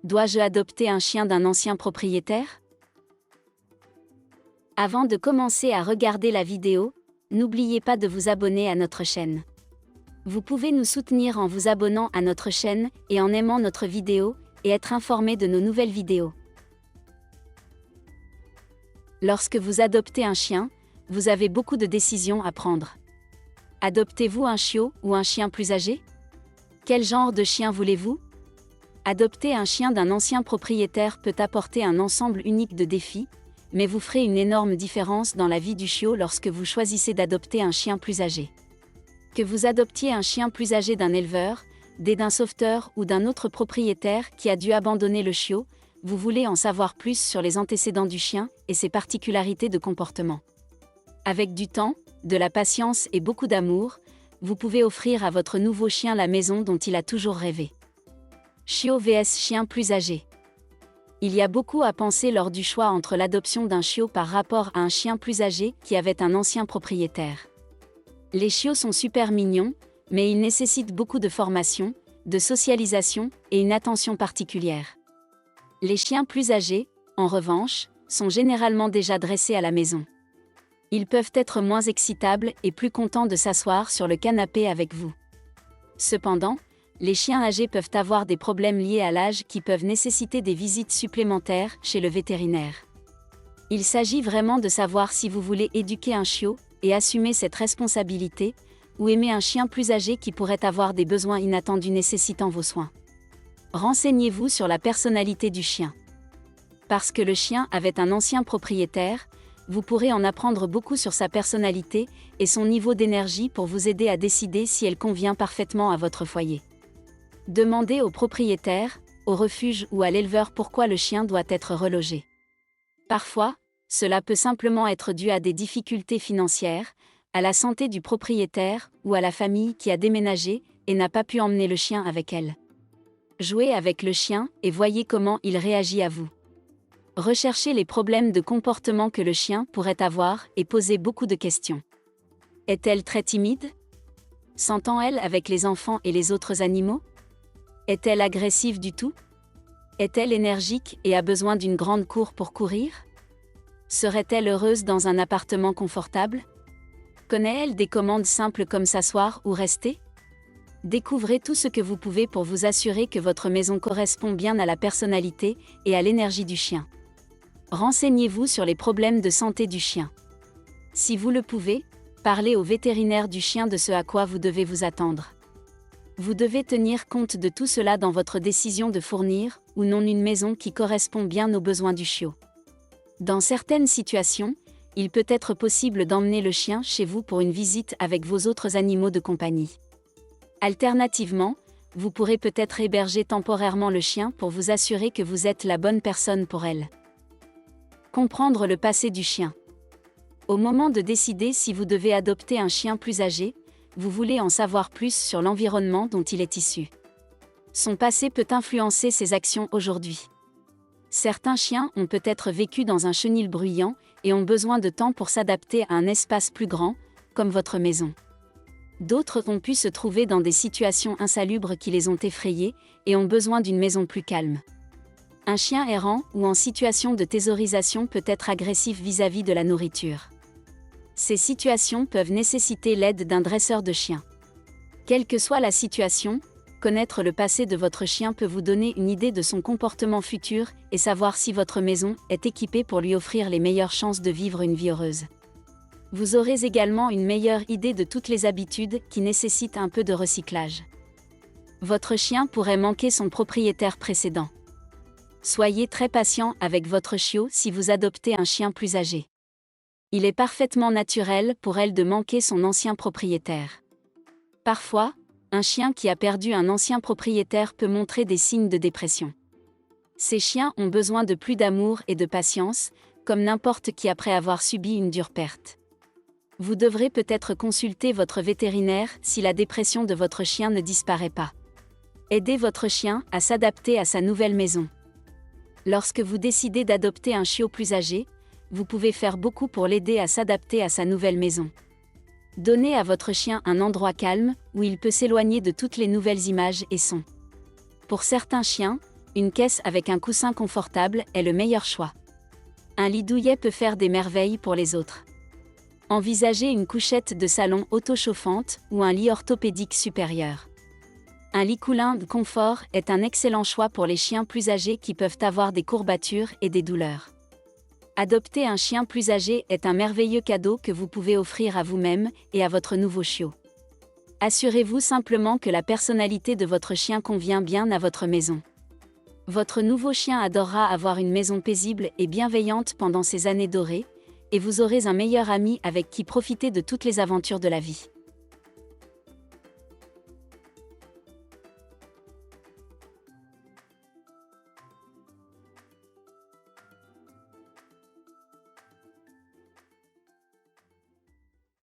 Dois-je adopter un chien d'un ancien propriétaire? Avant de commencer à regarder la vidéo, n'oubliez pas de vous abonner à notre chaîne. Vous pouvez nous soutenir en vous abonnant à notre chaîne et en aimant notre vidéo et être informé de nos nouvelles vidéos. Lorsque vous adoptez un chien, vous avez beaucoup de décisions à prendre. Adoptez-vous un chiot ou un chien plus âgé? Quel genre de chien voulez-vous? Adopter un chien d'un ancien propriétaire peut apporter un ensemble unique de défis, mais vous ferez une énorme différence dans la vie du chiot lorsque vous choisissez d'adopter un chien plus âgé. Que vous adoptiez un chien plus âgé d'un éleveur, d'un sauveteur ou d'un autre propriétaire qui a dû abandonner le chiot, vous voulez en savoir plus sur les antécédents du chien et ses particularités de comportement. Avec du temps, de la patience et beaucoup d'amour, vous pouvez offrir à votre nouveau chien la maison dont il a toujours rêvé. Chiot vs chien plus âgé. Il y a beaucoup à penser lors du choix entre l'adoption d'un chiot par rapport à un chien plus âgé qui avait un ancien propriétaire. Les chiots sont super mignons, mais ils nécessitent beaucoup de formation, de socialisation et une attention particulière. Les chiens plus âgés, en revanche, sont généralement déjà dressés à la maison. Ils peuvent être moins excitables et plus contents de s'asseoir sur le canapé avec vous. Cependant, les chiens âgés peuvent avoir des problèmes liés à l'âge qui peuvent nécessiter des visites supplémentaires chez le vétérinaire. Il s'agit vraiment de savoir si vous voulez éduquer un chiot et assumer cette responsabilité, ou aimer un chien plus âgé qui pourrait avoir des besoins inattendus nécessitant vos soins. Renseignez-vous sur la personnalité du chien. Parce que le chien avait un ancien propriétaire, vous pourrez en apprendre beaucoup sur sa personnalité et son niveau d'énergie pour vous aider à décider si elle convient parfaitement à votre foyer. Demandez au propriétaire, au refuge ou à l'éleveur pourquoi le chien doit être relogé. Parfois, cela peut simplement être dû à des difficultés financières, à la santé du propriétaire ou à la famille qui a déménagé et n'a pas pu emmener le chien avec elle. Jouez avec le chien et voyez comment il réagit à vous. Recherchez les problèmes de comportement que le chien pourrait avoir et posez beaucoup de questions. Est-elle très timide? S'entend-elle avec les enfants et les autres animaux? Est-elle agressive du tout? Est-elle énergique et a besoin d'une grande cour pour courir? Serait-elle heureuse dans un appartement confortable? Connaît-elle des commandes simples comme s'asseoir ou rester? Découvrez tout ce que vous pouvez pour vous assurer que votre maison correspond bien à la personnalité et à l'énergie du chien. Renseignez-vous sur les problèmes de santé du chien. Si vous le pouvez, parlez au vétérinaire du chien de ce à quoi vous devez vous attendre. Vous devez tenir compte de tout cela dans votre décision de fournir ou non une maison qui correspond bien aux besoins du chiot. Dans certaines situations, il peut être possible d'emmener le chien chez vous pour une visite avec vos autres animaux de compagnie. Alternativement, vous pourrez peut-être héberger temporairement le chien pour vous assurer que vous êtes la bonne personne pour elle. Comprendre le passé du chien. Au moment de décider si vous devez adopter un chien plus âgé, vous voulez en savoir plus sur l'environnement dont il est issu. Son passé peut influencer ses actions aujourd'hui. Certains chiens ont peut-être vécu dans un chenil bruyant et ont besoin de temps pour s'adapter à un espace plus grand, comme votre maison. D'autres ont pu se trouver dans des situations insalubres qui les ont effrayés et ont besoin d'une maison plus calme. Un chien errant ou en situation de thésaurisation peut être agressif vis-à-vis de la nourriture. Ces situations peuvent nécessiter l'aide d'un dresseur de chiens. Quelle que soit la situation, connaître le passé de votre chien peut vous donner une idée de son comportement futur et savoir si votre maison est équipée pour lui offrir les meilleures chances de vivre une vie heureuse. Vous aurez également une meilleure idée de toutes les habitudes qui nécessitent un peu de recyclage. Votre chien pourrait manquer son propriétaire précédent. Soyez très patient avec votre chiot si vous adoptez un chien plus âgé. Il est parfaitement naturel pour elle de manquer son ancien propriétaire. Parfois, un chien qui a perdu un ancien propriétaire peut montrer des signes de dépression. Ces chiens ont besoin de plus d'amour et de patience, comme n'importe qui après avoir subi une dure perte. Vous devrez peut-être consulter votre vétérinaire si la dépression de votre chien ne disparaît pas. Aidez votre chien à s'adapter à sa nouvelle maison. Lorsque vous décidez d'adopter un chiot plus âgé, vous pouvez faire beaucoup pour l'aider à s'adapter à sa nouvelle maison. Donnez à votre chien un endroit calme où il peut s'éloigner de toutes les nouvelles images et sons. Pour certains chiens, Une caisse avec un coussin confortable est le meilleur choix. Un lit douillet peut faire des merveilles pour les autres. Envisagez une couchette de salon auto-chauffante ou un lit orthopédique supérieur. Un lit coulant de confort est un excellent choix pour les chiens plus âgés qui peuvent avoir des courbatures et des douleurs. Adopter un chien plus âgé est un merveilleux cadeau que vous pouvez offrir à vous-même et à votre nouveau chiot. Assurez-vous simplement que la personnalité de votre chien convient bien à votre maison. Votre nouveau chien adorera avoir une maison paisible et bienveillante pendant ces années dorées, et vous aurez un meilleur ami avec qui profiter de toutes les aventures de la vie.